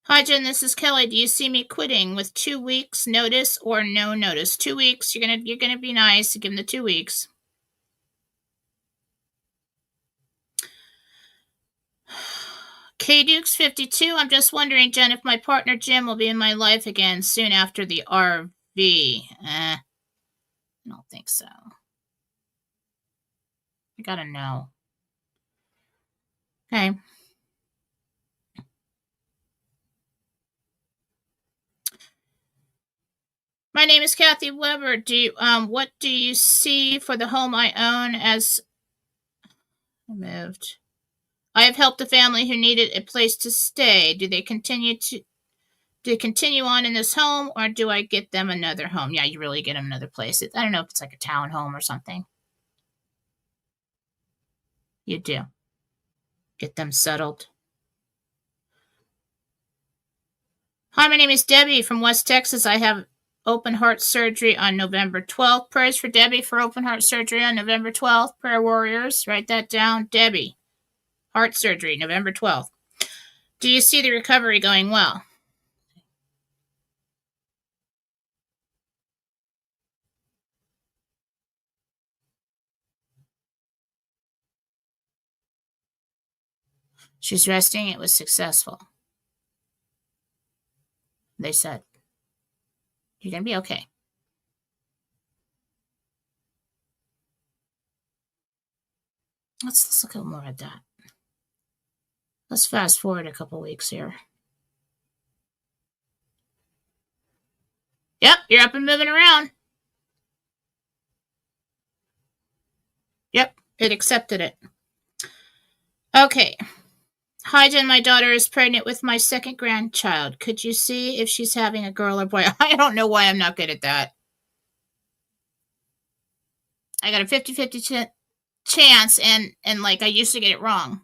Hi, Jen. This is Kelly. Do you see me quitting with 2 weeks notice or no notice? 2 weeks. You're gonna be nice to give them the 2 weeks. K Dukes 52. I'm just wondering, Jen, if my partner Jim will be in my life again soon after the RV. I don't think so. I gotta know. Okay. My name is Kathy Weber. What do you see for the home I own as I moved? I have helped a family who needed a place to stay. Do they continue on in this home, or do I get them another home? Yeah, you really get them another place. I don't know if it's like a townhome or something. You do. Get them settled. Hi, my name is Debbie from West Texas. I have open heart surgery on November 12th. Prayers for Debbie for open heart surgery on November 12th. Prayer warriors, write that down. Debbie, heart surgery, November 12th. Do you see the recovery going well? She's resting. It was successful. They said, you're going to be okay. Let's look at more at that. Let's fast forward a couple weeks here. Yep, you're up and moving around. Yep, it accepted it. Okay. Hi, Jen. My daughter is pregnant with my second grandchild. Could you see if she's having a girl or boy? I don't know why I'm not good at that. I got a 50-50 chance, and like I used to get it wrong.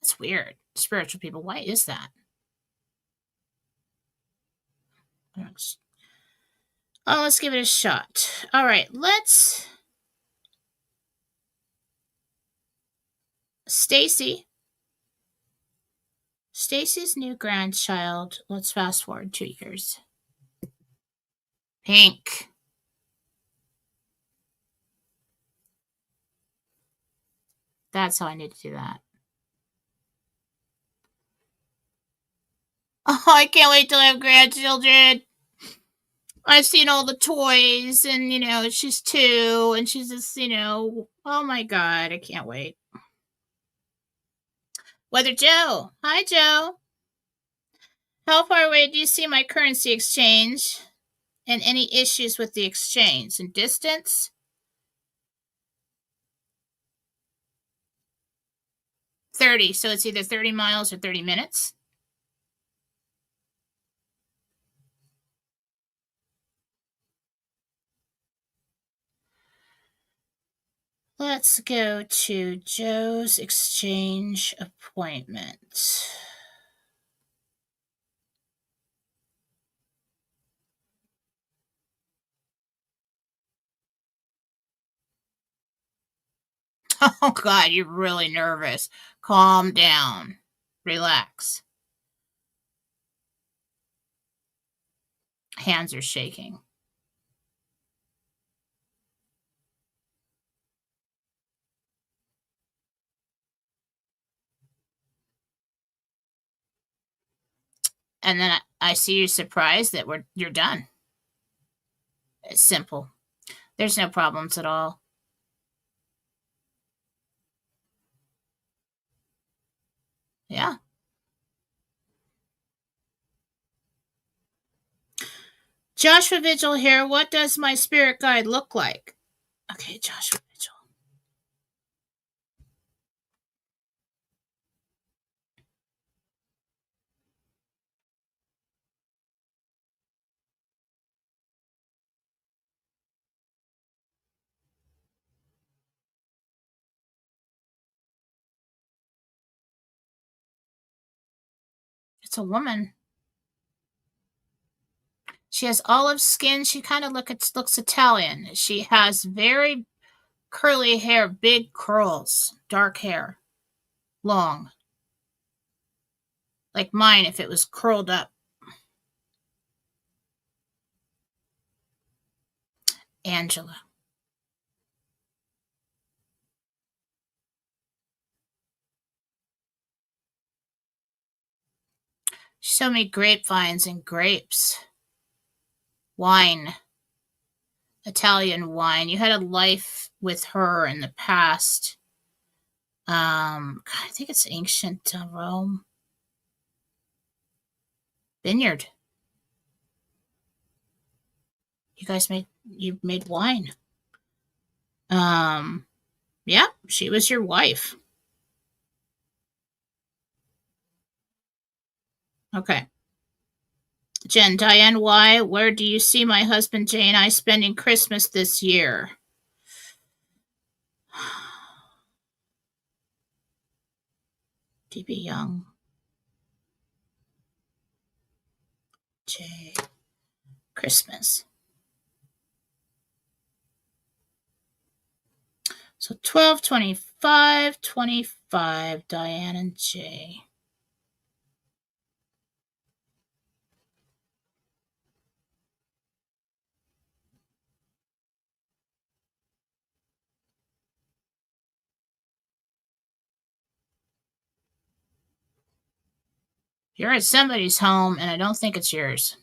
That's weird. Spiritual people, why is that? Oh, let's give it a shot. All right, let's... Stacy's new grandchild. Let's fast forward 2 years. Pink. That's how I need to do that. Oh, I can't wait till I have grandchildren. I've seen all the toys, and, she's 2, and she's just, oh my God, I can't wait. Weather Joe. Hi, Joe. How far away do you see my currency exchange and any issues with the exchange? And distance? 30, so it's either 30 miles or 30 minutes. Let's go to Joe's exchange appointment. Oh, God, you're really nervous. Calm down. Relax. Hands are shaking. And then I see you surprised that you're done. It's simple. There's no problems at all. Yeah. Joshua Vigil here. What does my spirit guide look like? Okay, Joshua Vigil. It's a woman. She has olive skin. She kind of looks Italian. She has very curly hair, big curls, dark hair, long. Like mine if it was curled up. Angela. She showed me grapevines and grapes. Wine. Italian wine. You had a life with her in the past. I think it's ancient Rome. Vineyard. You made wine. Yeah, she was your wife. Okay. Jen, Diane, where do you see my husband Jay and I spending Christmas this year? DB Young. J. Christmas. So 12, 25, 25, Diane and Jay. You're at somebody's home, and I don't think it's yours.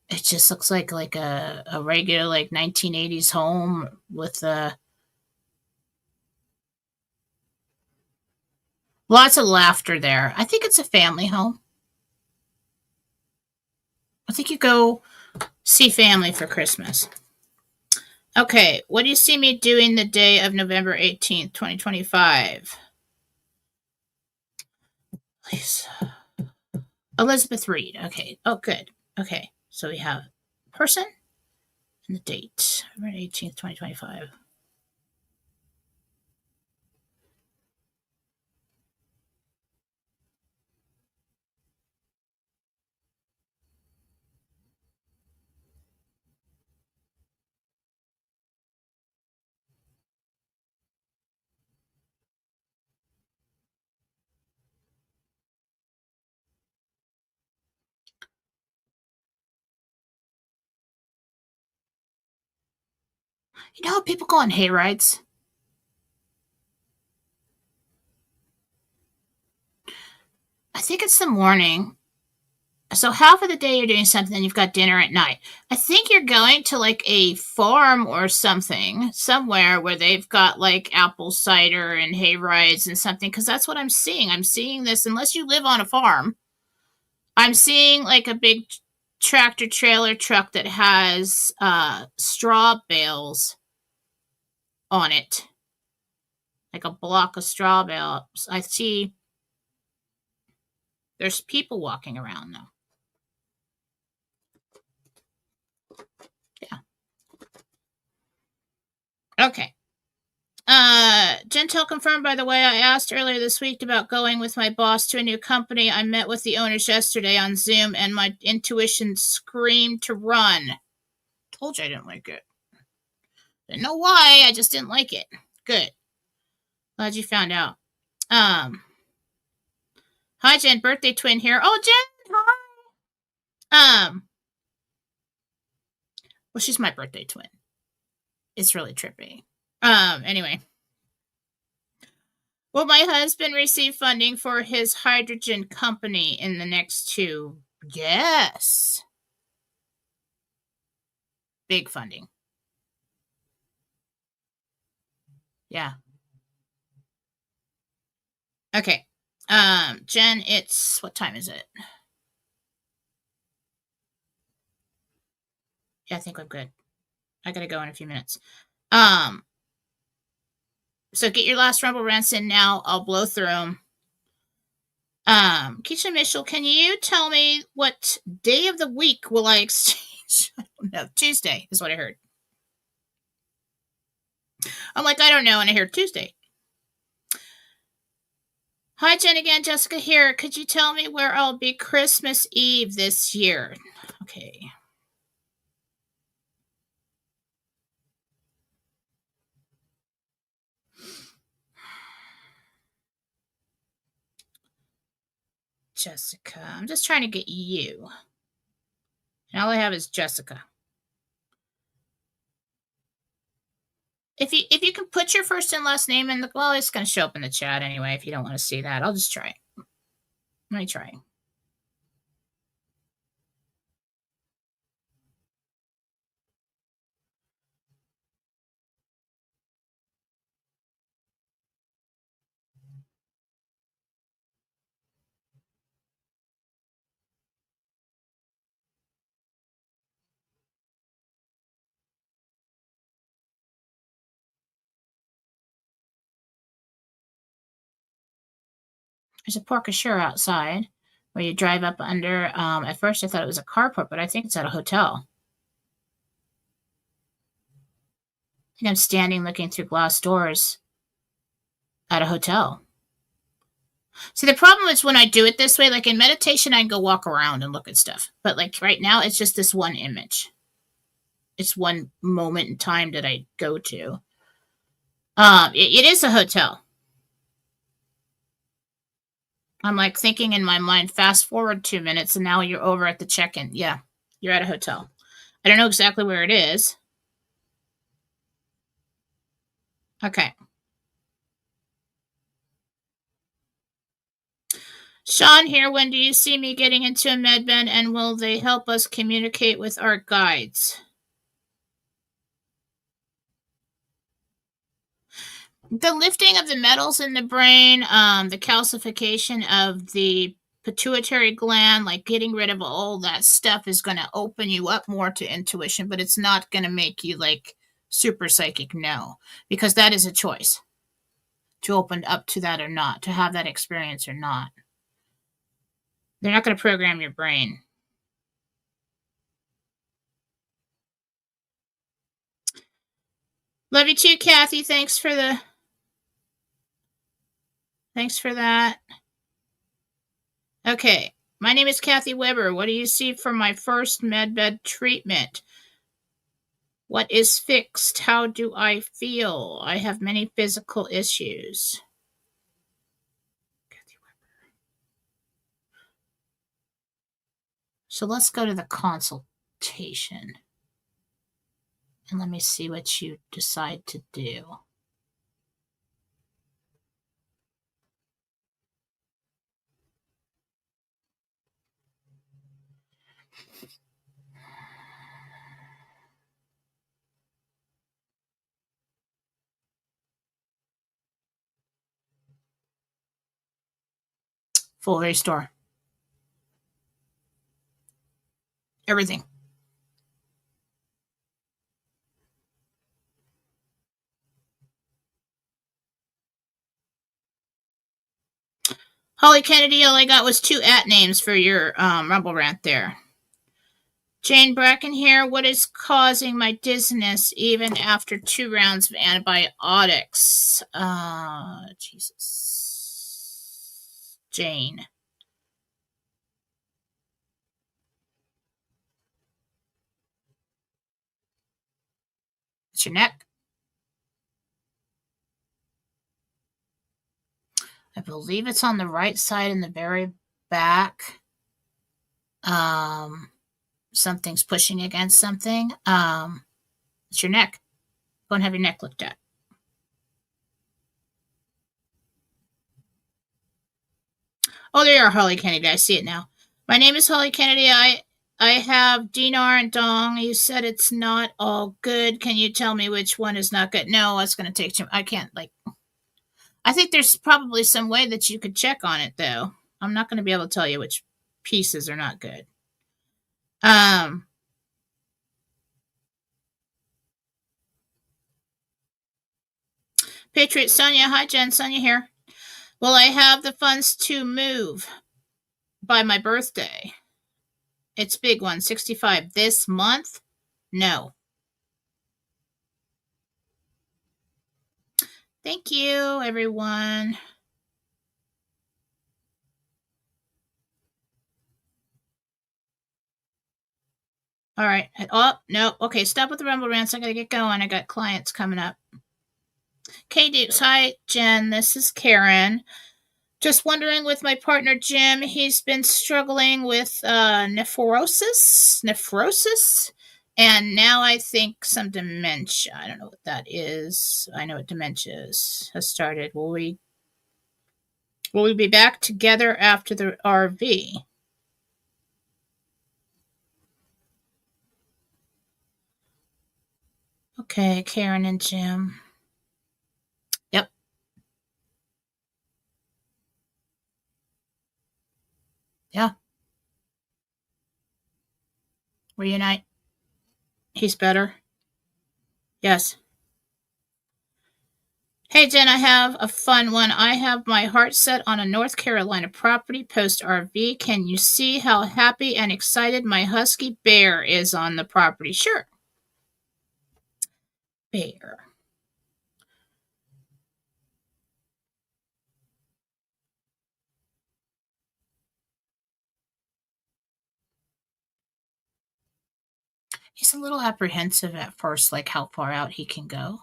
It just looks like a regular, like, 1980s home with lots of laughter there. I think it's a family home. I think you go see family for Christmas. Okay, what do you see me doing the day of November 18th, 2025? Please. Elizabeth Reed. Okay. Oh, good. Okay, so we have person and the date, November 18th, 2025. You know how people go on hay rides? I think it's the morning. So half of the day you're doing something, then you've got dinner at night. I think you're going to like a farm or something, somewhere where they've got like apple cider and hay rides and something, because that's what I'm seeing. I'm seeing this, unless you live on a farm, I'm seeing like a big tractor trailer truck that has straw bales on it, like a block of straw bales. I see there's people walking around though. Yeah. Okay. Jentel confirmed, by the way, I asked earlier this week about going with my boss to a new company. I met with the owners yesterday on Zoom, and my intuition screamed to run. Told you I didn't like it. Didn't know why, I just didn't like it. Good. Glad you found out. Hi, Jen, birthday twin here. Oh, Jen, hi. Well, she's my birthday twin. It's really trippy. Anyway. Will my husband receive funding for his hydrogen company in the next 2? Yes. Big funding. Yeah. Okay. Jen, it's what time is it? Yeah, I think I'm good. I gotta go in a few minutes. So get your last rumble rants in now. I'll blow through them. Keisha Mitchell, can you tell me what day of the week will I exchange? I don't know. Tuesday is what I heard. I'm like, I don't know, and I heard Tuesday. Hi, Jen again. Jessica here. Could you tell me where I'll be Christmas Eve this year? Okay. Jessica. I'm just trying to get you. And all I have is Jessica. If you can put your first and last name in the, well, it's going to show up in the chat anyway if you don't want to see that. I'll just try. Let me try. There's a porte cochere outside where you drive up under. At first I thought it was a carport, but I think it's at a hotel. think I'm standing looking through glass doors at a hotel. See, the problem is when I do it this way, like in meditation, I can go walk around and look at stuff. But like right now, it's just this one image. It's one moment in time that I go to. It is a hotel. I'm like thinking in my mind, fast forward 2 minutes, and now you're over at the check-in. Yeah, you're at a hotel. I don't know exactly where it is. Okay. Sean here, when do you see me getting into a med bed, and will they help us communicate with our guides? The lifting of the metals in the brain, the calcification of the pituitary gland, like getting rid of all that stuff is going to open you up more to intuition, but it's not going to make you like super psychic, no, because that is a choice to open up to that or not, to have that experience or not. They're not going to program your brain. Love you too, Kathy. Thanks for that. Okay. My name is Kathy Weber. What do you see for my first medbed treatment? What is fixed? How do I feel? I have many physical issues. Kathy Weber. So let's go to the consultation. And let me see what you decide to do. Full restore. Everything. Holly Kennedy, all I got was 2 @names for your Rumble rant there. Jane Bracken here. What is causing my dizziness even after 2 rounds of antibiotics? Jesus. Jane. It's your neck. I believe it's on the right side in the very back. Something's pushing against something. It's your neck. Go and have your neck looked at. Oh, there you are, Holly Kennedy. I see it now. My name is Holly Kennedy. I have Dinar and Dong. You said it's not all good. Can you tell me which one is not good? No, it's going to take too. I can't I think there's probably some way that you could check on it, though. I'm not going to be able to tell you which pieces are not good. Patriot Sonia. Hi, Jen. Sonia here. Will I have the funds to move by my birthday? It's big one, 65. This month? No. Thank you, everyone. All right. Oh, no. Okay, stop with the Rumble rants. I got to get going. I got clients coming up. K-Dukes. Hi, Jen. This is Karen. Just wondering with my partner, Jim, he's been struggling with nephrosis, and now I think some dementia. I don't know what that is. I know what dementia has started. Will we be back together after the RV? Okay, Karen and Jim. Yep. Yeah. Reunite. He's better. Yes. Hey, Jen, I have a fun one. I have my heart set on a North Carolina property post RV. Can you see how happy and excited my husky Bear is on the property? Sure. Bear. He's a little apprehensive at first, like how far out he can go.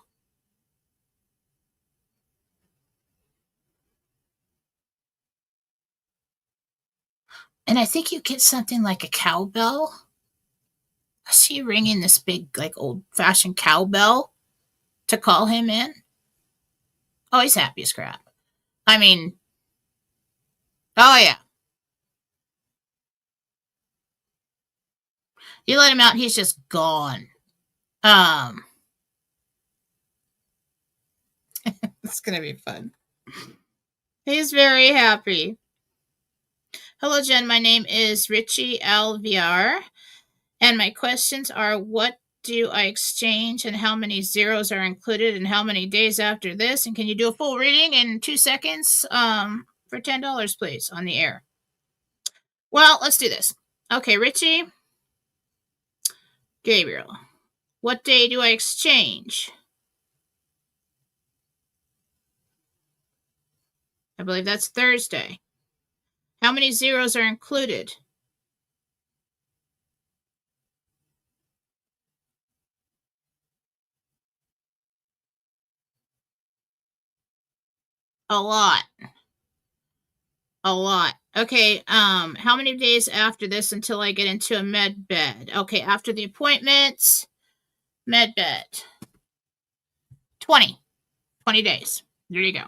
And I think you get something like a cowbell. I see you ringing this big, like old-fashioned cowbell to call him in. Oh, he's happy as crap. I mean, oh yeah. You let him out, he's just gone. It's gonna be fun. He's very happy. Hello, Jen. My name is Richie Alviar, and my questions are: what do I exchange, and how many zeros are included, and how many days after this? And can you do a full reading in 2 seconds? For $10, please, on the air. Well, let's do this. Okay, Richie, Gabriel. What day do I exchange? I believe that's Thursday. How many zeros are included? A lot. A lot. Okay, how many days after this until I get into a med bed? Okay, after the appointments, med bed. 20 days. There you go.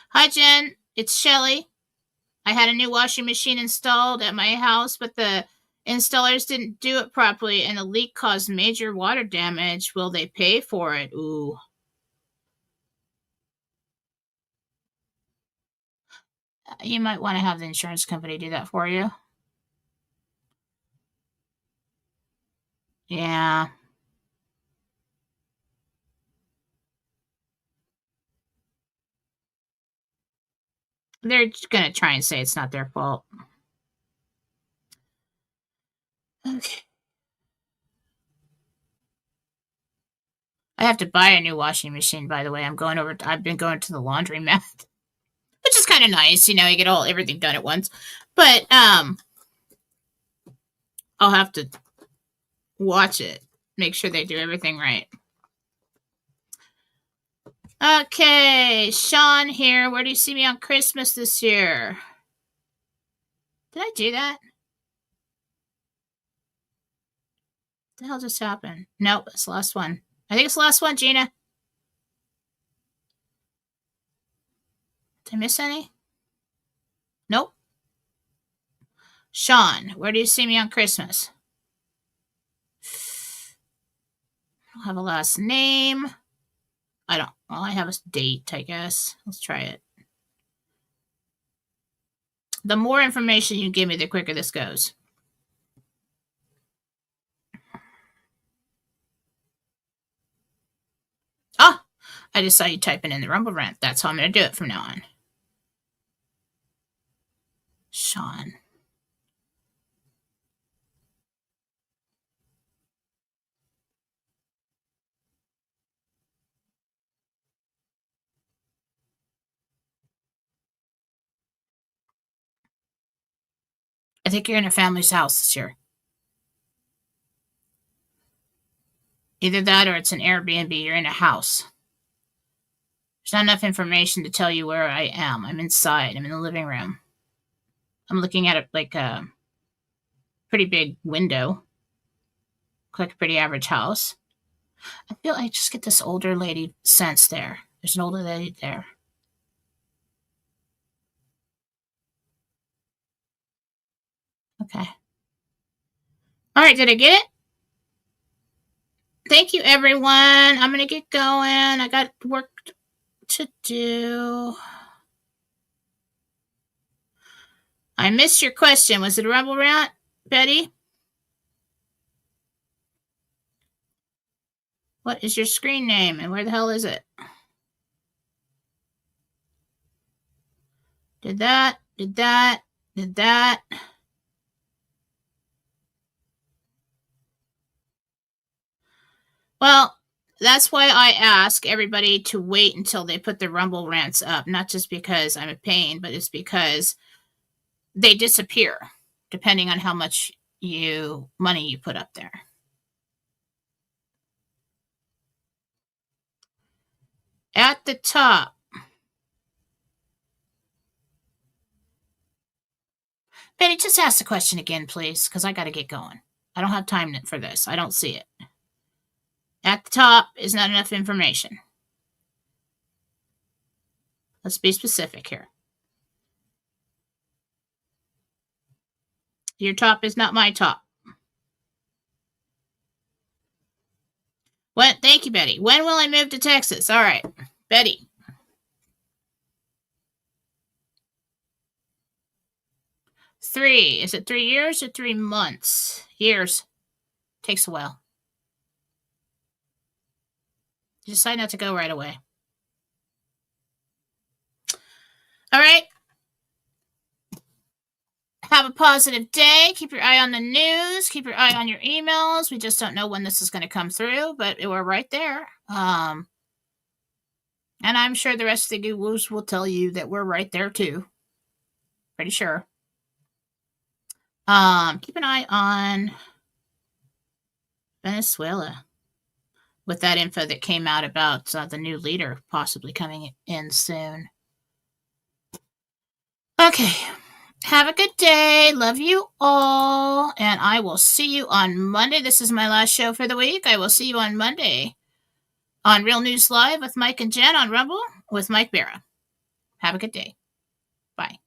Hi, Jen. It's Shelly. I had a new washing machine installed at my house, but the installers didn't do it properly, and the leak caused major water damage. Will they pay for it? Ooh. You might want to have the insurance company do that for you. Yeah. They're going to try and say it's not their fault. Okay. I have to buy a new washing machine, by the way. I've been going to the laundromat, which is kind of nice. You get everything done at once. But I'll have to watch it, make sure they do everything right. Okay, Sean here. Where do you see me on Christmas this year? Did I do that? What the hell just happened? Nope, it's the last one. I think it's the last one, Gina. Did I miss any? Nope. Sean, where do you see me on Christmas? I don't have a last name. Well, I have a date, I guess. Let's try it. The more information you give me, the quicker this goes. Oh, I just saw you typing in the Rumble Rant. That's how I'm going to do it from now on. Sean. I think you're in a family's house this year. Either that or it's an Airbnb. You're in a house. There's not enough information to tell you where I am. I'm inside. I'm in the living room. I'm looking at it like a pretty big window. Like a pretty average house. I feel I just get this older lady sense there. There's an older lady there. Okay. All right, did I get it? Thank you, everyone. I'm going to get going. I got work to do. I missed your question. Was it a Rumble Rant, Betty? What is your screen name and where the hell is it? Did that. Well, that's why I ask everybody to wait until they put their Rumble Rants up. Not just because I'm a pain, but it's because they disappear depending on how much money you put up there. At the top. Betty, just ask the question again, please, because I got to get going. I don't have time for this. I don't see it. At the top is not enough information. Let's be specific here. Your top is not my top. What? Thank you, Betty. When will I move to Texas? All right, Betty. Is it 3 years or 3 months? Years. Takes a while. You decide not to go right away. All right. Have a positive day. Keep your eye on the news. Keep your eye on your emails. We just don't know when this is going to come through, but we're right there. And I'm sure the rest of the gurus will tell you that we're right there too. Pretty sure. Keep an eye on Venezuela with that info that came out about the new leader possibly coming in soon. Okay. Have a good day. Love you all. And I will see you on Monday. This is my last show for the week. I will see you on Monday on Real News Live with Mike and Jen on Rumble with Mike Barra. Have a good day. Bye.